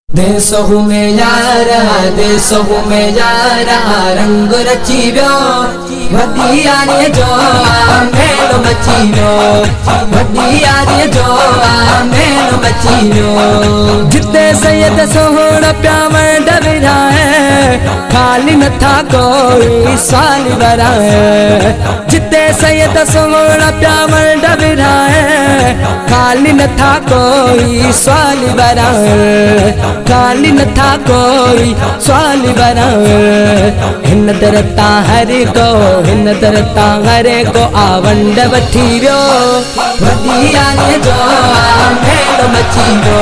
देशहु में यारा देशहु में यारा रंग रची व्यो वडिया ने जो मेल मची व्यो वडिया ने जो मेल मची व्यो जिते सैयद सोहण प्यावर डबरा है खाली न था कोई साल बरा है जिते सैयद सोहण प्यावर डबरा है खाली न था कोई साल बरा है खाली न था कोई सवाल बना हिन दरता हरे को आवंड वठी व्यो वडिया ने जो मेल मची व्यो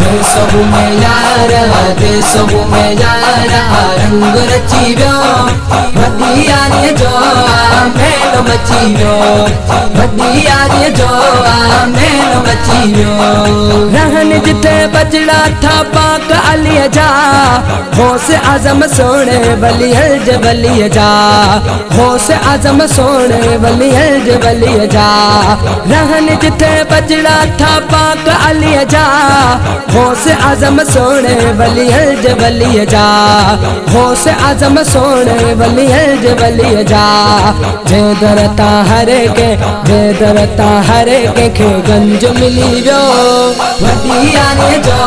देशहु में यारा रंग रची व्यो वडिया ने जो मेल मची व्यो वडिया ने जो मेल मची व्यो रहन जिथे बजड़ा था पाक अली जा होश आजम सोने बलिय जा होश आजम सोने बलिय जा रहन जिथे बजड़ा था पाक अली जा होश आजम सोने बलिय जा होश आजम सोने बलिय जा जे दरता हरे के गंज मिली व्यो वडिया ने जो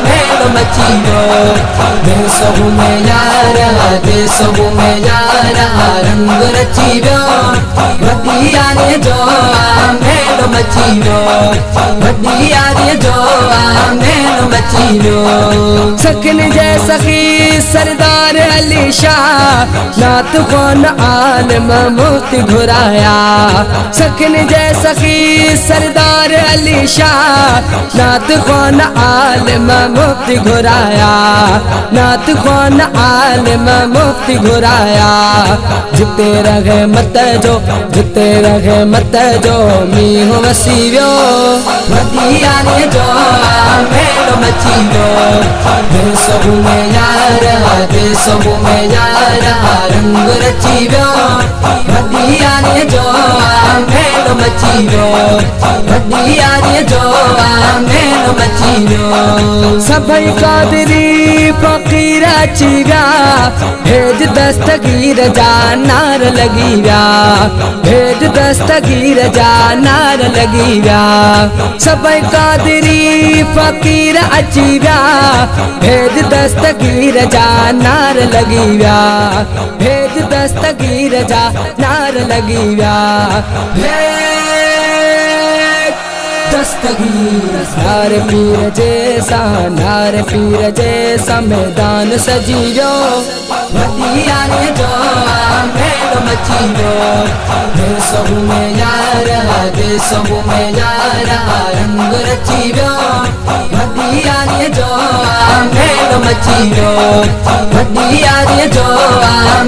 मेल मची व्यो देशहु में यारा रंग रची व्यो वडिया ने जो मेल मची व्यो वडिया ने जो मेल मची व्यो सखन जय सखी सरदार अली शाह नात खान आलम मोती घुराया सखन जय सखी सरदार अली शाह नात खान आलम मुफ्ती घुराया नात खान आलम मुफ्ती घुराया जिते रहे मत जो मीह वसी व्यो वडिया ने जो मेल मची व्यो देशहु में यारा रंग रची व्यो वडिया ने जो मेल मची व्यो वडिया ने जो मेल मची व्यो सभई कादरी फकीर अची व्या भेज दस्तगीर जा नार लगी व्या भेज दस्तगीर जा नार लगी व्या सभई कादरी फकीर अची व्या भेज दस्तगीर जा नार लगी व्या भेज दस्तगीर जा नार लगी व्या नार पीर जैसा मैदान सजी व्यो वडिया ने जो मेल मची व्यो देशहु में यारा रंग रची व्यो वडिया ने जो मेल मची व्यो वडिया ने जो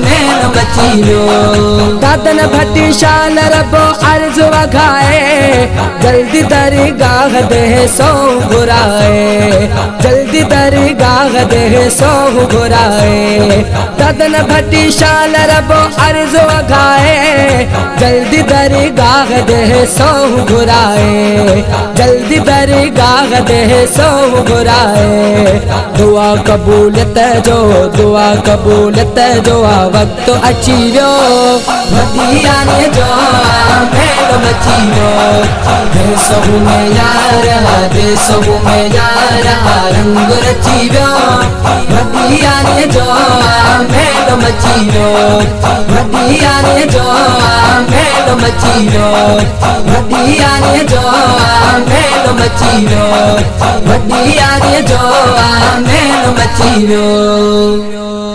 मेल मची व्यो दादन भट्टी शाल रबो अर्ज वघाए जल्दी दरगाह दे सो घुराए जल्दी दरगाह दे सो घुराए दादन भट्टी शाल रबो अर्ज वघाए जल्दी दरगाह दे सो घुराए जल्दी दरगाह दे सो घुराए दुआ कबूलत जो वक्त अची व्यो वडिया ने जो मेल मची व्यो देशहु में यारा रंग रची व्यो वडिया ने जो मेल मची व्यो वडिया ने जो मेल मची व्यो वडिया ने जो मेल मची व्यो वडिया ने जो मेल मची व्यो।